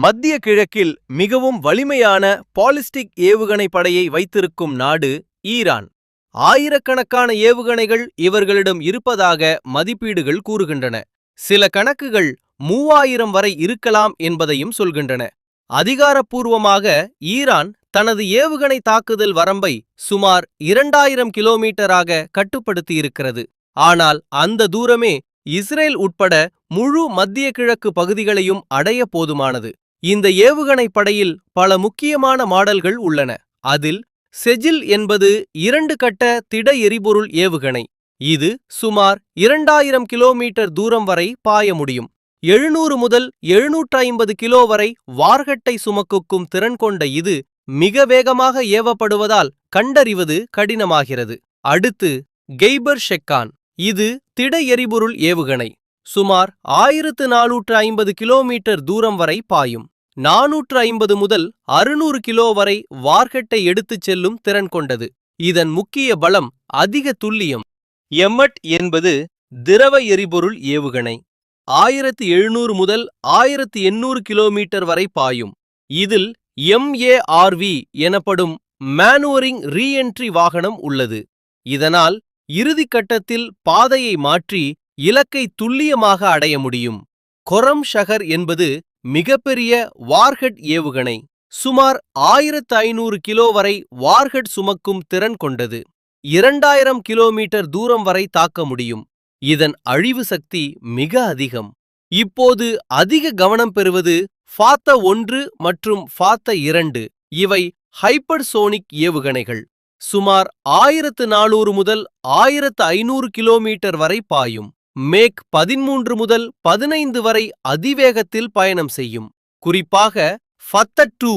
மத்திய கிழக்கில் மிகவும் வலிமையான பாலிஸ்டிக் ஏவுகணை படையை வைத்திருக்கும் நாடு ஈரான். ஆயிரக்கணக்கான ஏவுகணைகள் இவர்களிடம் இருப்பதாக மதிப்பீடுகள் கூறுகின்றன. சில கணக்குகள் 3000 வரை இருக்கலாம் என்பதையும் சொல்கின்றன. அதிகாரப்பூர்வமாக ஈரான் தனது ஏவுகணை தாக்குதல் வரம்பை சுமார் 2000 கிலோமீட்டராக கட்டுப்படுத்தியிருக்கிறது. ஆனால் அந்த தூரமே இஸ்ரேல் உட்பட முழு மத்திய கிழக்கு பகுதிகளையும் அடைய போதுமானது. இந்த ஏவுகணை படையில் பல முக்கியமான மாடல்கள் உள்ளன. அதில் செஜில் என்பது 2 கட்ட திட எரிபொருள் ஏவுகணை. இது சுமார் 2000 கிலோமீட்டர் தூரம் வரை பாய முடியும். 700 முதல் 750 கிலோ வரை வார்ஹெட்டை சுமக்கும் திறன் கொண்ட இது மிக வேகமாக ஏவப்படுவதால் கண்டறிவது கடினமாகிறது. அடுத்து கெய்பர் ஷெக்கான். இது திட எரிபொருள் ஏவுகணை. சுமார் 1450 கிலோமீட்டர் தூரம் வரை பாயும். 450 முதல் 600 கிலோ வரை வார்ஹெட்டை எடுத்துச் செல்லும் திறன் கொண்டது. இதன் முக்கிய பலம் அதிக துல்லியம். எமட் என்பது திரவ எரிபொருள் ஏவுகணை. 1700 முதல் 1800 கிலோமீட்டர் வரை பாயும். இதில் MARV எனப்படும் மேனுவரிங் ரீஎன்ட்ரி வாகனம் உள்ளது. இதனால் இறுதி கட்டத்தில் பாதையை மாற்றி இலக்கை துல்லியமாக அடைய முடியும். கொரம் ஷஹர் என்பது மிகப்பெரிய வார்ஹெட் ஏவுகணை. சுமார் 1500 கிலோ வரை வார்ஹெட் சுமக்கும் திறன் கொண்டது. 2000 கிலோமீட்டர் தூரம் வரை தாக்க முடியும். இதன் அழிவு சக்தி மிக அதிகம். இப்போது அதிக கவனம் பெறுவது ஃபாத்த 1 மற்றும் ஃபாத்த 2. இவை ஹைப்பர்சோனிக் ஏவுகணைகள். சுமார் 1400 முதல் 1500 கிலோமீட்டர் வரை பாயும். மேக் 13 முதல் 15 வரை அதிவேகத்தில் பயணம் செய்யும். குறிப்பாக ஃபத்த 2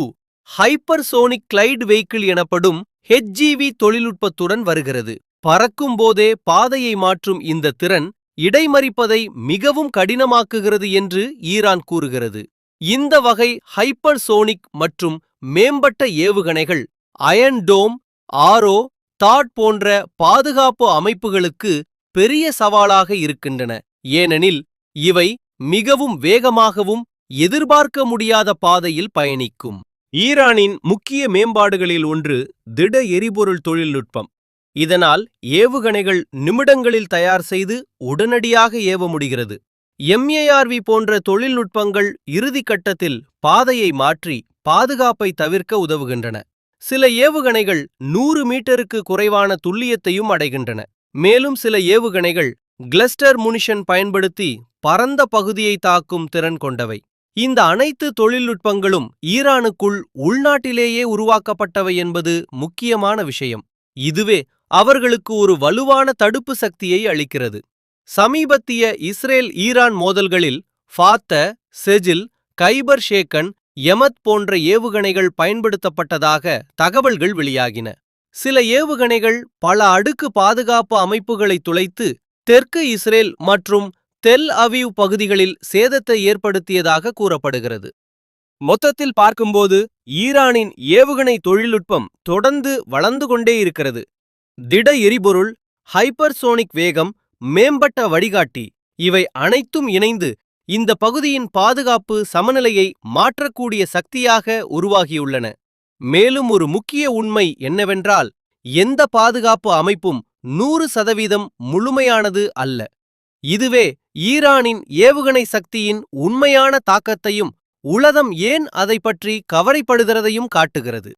ஹைப்பர்சோனிக் கிளைட் வெஹிக்கிள் எனப்படும் HGV தொழில்நுட்பத்துடன் வருகிறது. பறக்கும் போதே பாதையை மாற்றும் இந்த திறன் இடைமறிப்பதை மிகவும் கடினமாக்குகிறது என்று ஈரான் கூறுகிறது. இந்த வகை ஹைப்பர்சோனிக் மற்றும் மேம்பட்ட ஏவுகணைகள் அயன் டோம், ஆரோ, தாட் போன்ற பாதுகாப்பு அமைப்புகளுக்கு பெரிய சவாலாக இருக்கின்றன. ஏனெனில் இவை மிகவும் வேகமாகவும் எதிர்பார்க்க முடியாத பாதையில் பயணிக்கும். ஈரானின் முக்கிய மேம்பாடுகளில் ஒன்று திட எரிபொருள் தொழில்நுட்பம். இதனால் ஏவுகணைகள் நிமிடங்களில் தயார் செய்து உடனடியாக ஏவ முடிகிறது. MARV போன்ற தொழில்நுட்பங்கள் இறுதி கட்டத்தில் பாதையை மாற்றி பாதுகாப்பை தவிர்க்க உதவுகின்றன. சில ஏவுகணைகள் 100 மீட்டருக்கு குறைவான துல்லியத்தையும் அடைகின்றன. மேலும் சில ஏவுகணைகள் கிளஸ்டர் முனிஷன் பயன்படுத்தி பரந்த பகுதியை தாக்கும் திறன் கொண்டவை. இந்த அனைத்து தொழில்நுட்பங்களும் ஈரானுக்குள் உள்நாட்டிலேயே உருவாக்கப்பட்டவை என்பது முக்கியமான விஷயம். இதுவே அவர்களுக்கு ஒரு வலுவான தடுப்பு சக்தியை அளிக்கிறது. சமீபத்திய இஸ்ரேல் ஈரான் மோதல்களில் ஃபாத்த, செஜில், கைபர் ஷேக்கன், எமத் போன்ற ஏவுகணைகள் பயன்படுத்தப்பட்டதாக தகவல்கள் வெளியாகின. சில ஏவுகணைகள் பல அடுக்கு பாதுகாப்பு அமைப்புகளை துளைத்து தெற்கு இஸ்ரேல் மற்றும் தெல் அவீவ் பகுதிகளில் சேதத்தை ஏற்படுத்தியதாக கூறப்படுகிறது. மொத்தத்தில் பார்க்கும்போது ஈரானின் ஏவுகணை தொழில்நுட்பம் தொடர்ந்து வளர்ந்து கொண்டே இருக்கிறது. திட எரிபொருள், ஹைப்பர்சோனிக் வேகம், மேம்பட்ட வழிகாட்டி இவை அனைத்தும் இணைந்து இந்த பகுதியின் பாதுகாப்பு சமநிலையை மாற்றக்கூடிய சக்தியாக உருவாகியுள்ளன. மேலும் ஒரு முக்கிய உண்மை என்னவென்றால், எந்த பாதுகாப்பு அமைப்பும் 100% முழுமையானது அல்ல. இதுவே ஈரானின் ஏவுகணை சக்தியின் உண்மையான தாக்கத்தையும் உலகம் ஏன் அதை பற்றி கவலைப்படுகிறதையும் காட்டுகிறது.